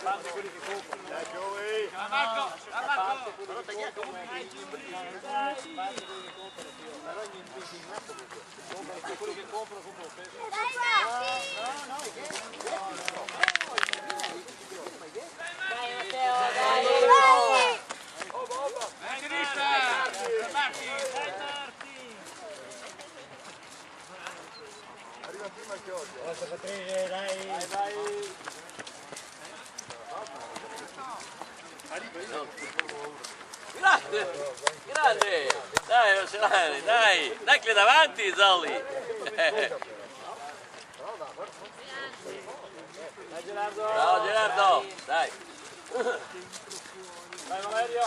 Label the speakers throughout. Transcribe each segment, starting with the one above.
Speaker 1: parte quelli che comprano.
Speaker 2: Dai Joey!
Speaker 1: Marco! Marco! Però tagliato come parte quelli che comprano più. Però niente in mezzo comunque. Quelli che comprano lo stesso. No, dai Matteo, dai! Dai Grissa! Dai Marti!
Speaker 2: Arriva prima il Giorgio.
Speaker 1: Forza Patrice, dai! Vai!
Speaker 3: Grande! Grande! Dai Oceani, dai! Dai che davanti Zolli!
Speaker 1: Dai Gerardo!
Speaker 3: Ciao Gerardo! Dai!
Speaker 1: Dai Valerio!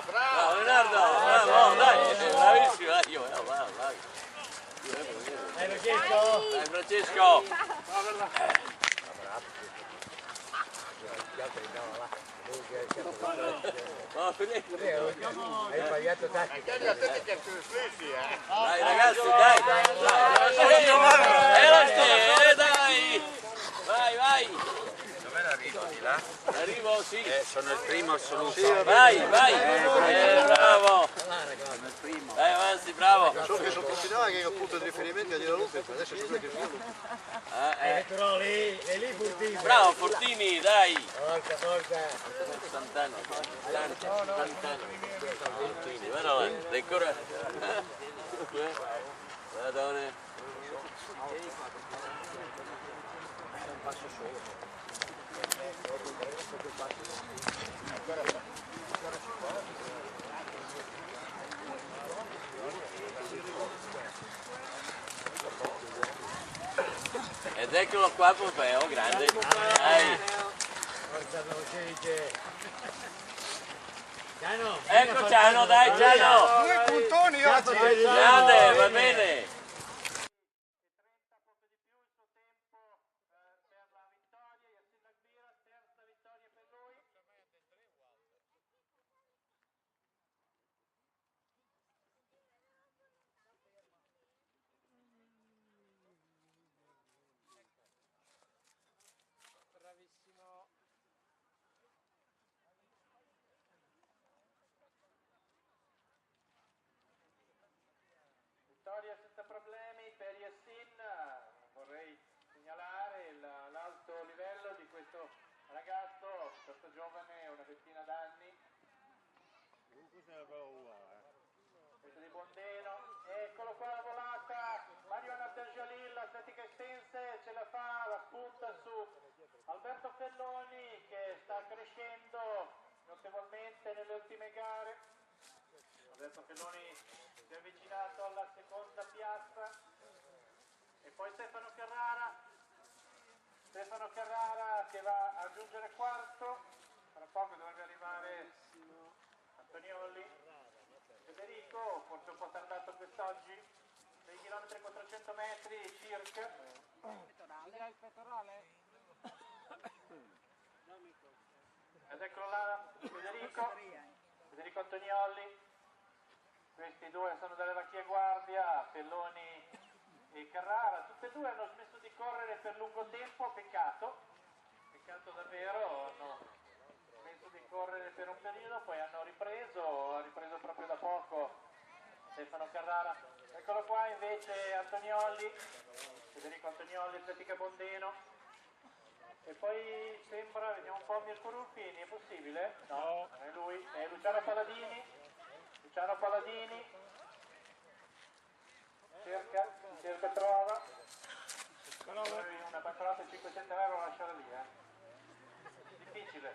Speaker 3: Bravo Leonardo! Bravo! Dai! Bravissimo! Vai!
Speaker 1: Dai Francesco!
Speaker 3: Dai Francesco!
Speaker 2: Hai sbagliato tanto.
Speaker 3: Dai ragazzi, dai! Dai! Vai!
Speaker 4: Dove arrivo di là?
Speaker 3: Arrivo, sì!
Speaker 4: Sono il primo assoluto.
Speaker 3: Vai! Bravo!
Speaker 4: Sono il primo.
Speaker 3: Dai avanti, bravo!
Speaker 2: Solo che sono continuato che ho punto di riferimento a Dio Lupe, adesso si vede che sono
Speaker 1: Però lì, è lì Fortini.
Speaker 3: Bravo Fortini, dai!
Speaker 1: Forza!
Speaker 3: Sant'anno, Fortini, guarda là, ancora... Madonna! Ed eccolo qua Pompeo, grande! Dai!
Speaker 1: Forza veloce! Ciano!
Speaker 3: Ecco Ciano, dai Ciano!
Speaker 2: Due puntoni oggi!
Speaker 3: Grande, va bene!
Speaker 5: Vittoria senza problemi per Yassin. Vorrei segnalare l'alto livello di questo ragazzo, questo giovane, una ventina d'anni. Questo di Bondeno. Eccolo qua la volata. Mariano Abdeljalil, atletica estense, ce la fa, la punta su Alberto Felloni che sta crescendo notevolmente nelle ultime gare. Alberto Felloni si è avvicinato alla seconda piazza e poi Stefano Carrara che va a giungere quarto, tra poco dovrebbe arrivare Antonioli. Federico, forse un po' tardato quest'oggi, 6 km 400 metri circa. Il pettorale? Ed eccolo là Federico Antonioli. Questi due sono delle vecchie guardia, Felloni e Carrara, tutti e due hanno smesso di correre per lungo tempo, peccato davvero, hanno smesso di correre per un periodo, poi hanno ripreso proprio da poco Stefano Carrara. Eccolo qua invece Antonioli, Federico Antonioli, Atletica Bondeno, e poi sembra, vediamo un po', Mirko Ruffini, è possibile? No, non è lui, è Luciano Paladini, cerca trova, una banconota di 500 euro lasciala lì, difficile.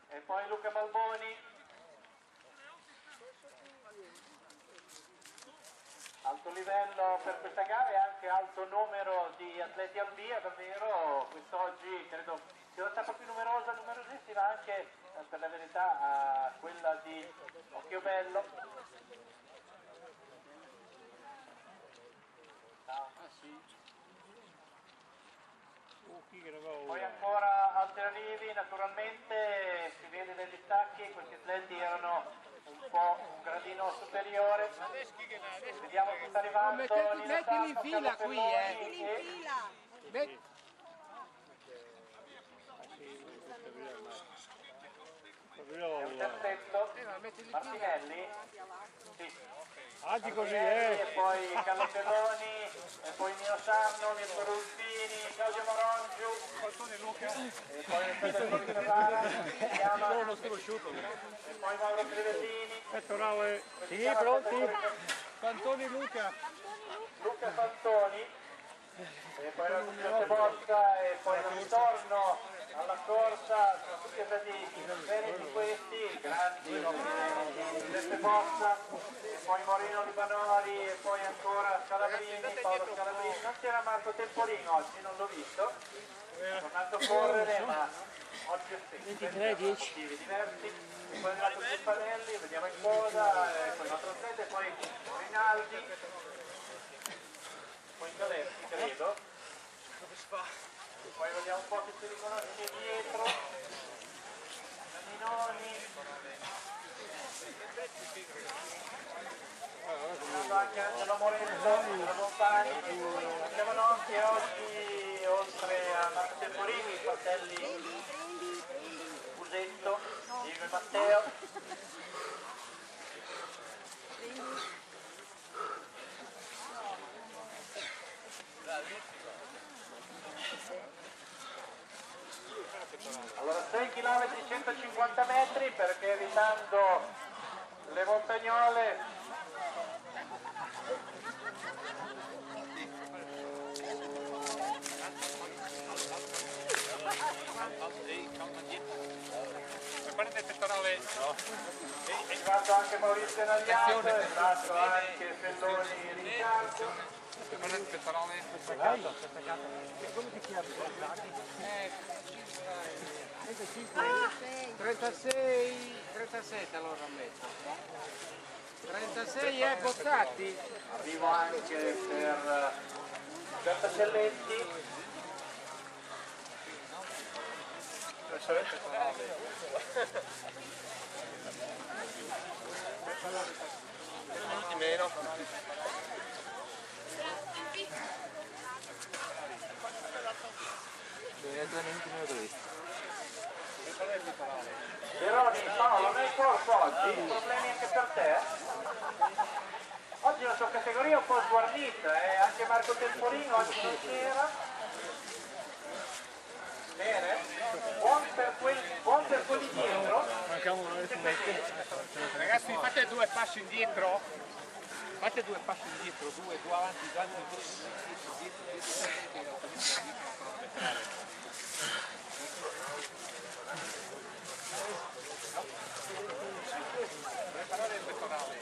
Speaker 5: E poi Luca Balboni, alto livello per questa gara e anche alto numero di atleti al via, davvero quest'oggi credo sia la tappa più numerosissima anche per la verità quella di Occhiobello. Poi ancora altri arrivi, naturalmente si vede dai distacchi, questi atleti erano un po' un gradino superiore. Vediamo chi sta arrivando.
Speaker 6: Mettili in fila qui,
Speaker 5: È un terzetto, Martinelli, sì.
Speaker 1: Oggi così,
Speaker 5: E poi Carlo Pelloni, e poi Nino Sarno, Mirko Rulfini, Claudio Morongiu, e poi Alessandro Ferrara, si chiama, e poi Mauro Crivellini,
Speaker 1: pettorale. Sì, pronti? Fantoni Luca.
Speaker 5: Luca Fantoni, e poi la Giuseppe Bocca, e poi il ritorno alla corsa, sono tutti stati bene di questi, grandi, Giuseppe Bocca, e poi Moreno Libanori, e poi ancora Scalabrini, Paolo Scalabrini. Non c'era Marco Tempolino oggi, non l'ho visto, è tornato a correre, ma oggi è per motivi diversi. E poi è arrivato Zimpanelli, vediamo in coda, poi un altro atleta, e poi Rinaldi, poi Galetti credo, poi vediamo un po' che si riconosce dietro, Minoni, anche Angelo Morenzo, la Bompani. Abbiamo anche oggi, oltre a Marco Temporini, i fratelli Busetto, Diego e Matteo. Allora 6 km 150 metri, perché evitando le montagnole è arrivato anche Maurizio Nagliato, è arrivato anche Felloni Riccardo.
Speaker 6: 37 allora metto. 36 Bozzati.
Speaker 5: Arrivo anche per Tacelletti. Veroni, Paolo, non hai corso oggi? Problemi anche per te? Oggi la tua categoria è un po' sguarnita, anche Marco Temporino oggi non c'era. Bene, buon per quelli dietro.
Speaker 6: Ragazzi fate 2 passi indietro. Fate 2 passi indietro, 2 avanti, 2 indietro. Preparare il pettorale.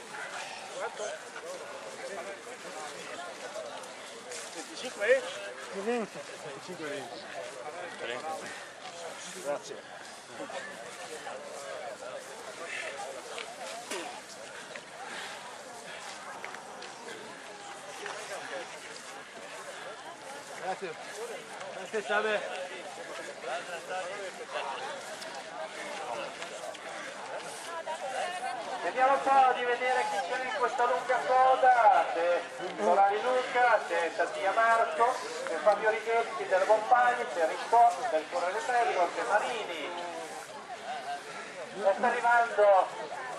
Speaker 1: 25? 20. 25 20. Grazie. Grazie. Grazie, salve.
Speaker 5: Vediamo un po' di vedere chi c'è in questa lunga coda, c'è Solari Luca, c'è Tattia Marco, c'è Fabio Righetti del Bompagni, c'è Ricco del Correre Pello, c'è Marini, e sta arrivando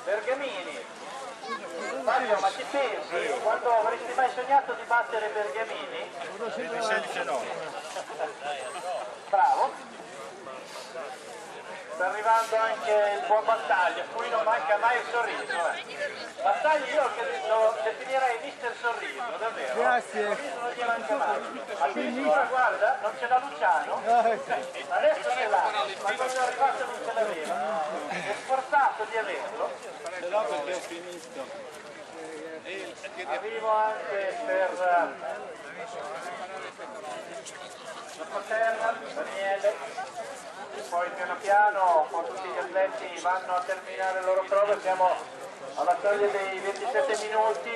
Speaker 5: Bergamini. Fabio, ma ci pensi? Quando avresti mai sognato di battere Bergamini?
Speaker 1: 16-9.
Speaker 5: Bravo. Sta arrivando anche il buon Battaglia, a cui non manca mai il sorriso. Battaglia io lo definirei mister sorriso, davvero.
Speaker 1: Grazie.
Speaker 5: Il sorriso non gli manca mai. Addirittura guarda, non ce l'ha Luciano, adesso ce l'ha, ma quando è arrivato non ce l'aveva. È sforzato di averlo.
Speaker 1: No, perché ho finito.
Speaker 5: Arrivo anche per la paterna, Daniele. E poi piano piano, con tutti gli atleti vanno a terminare le loro prove, siamo alla soglia dei 27 minuti.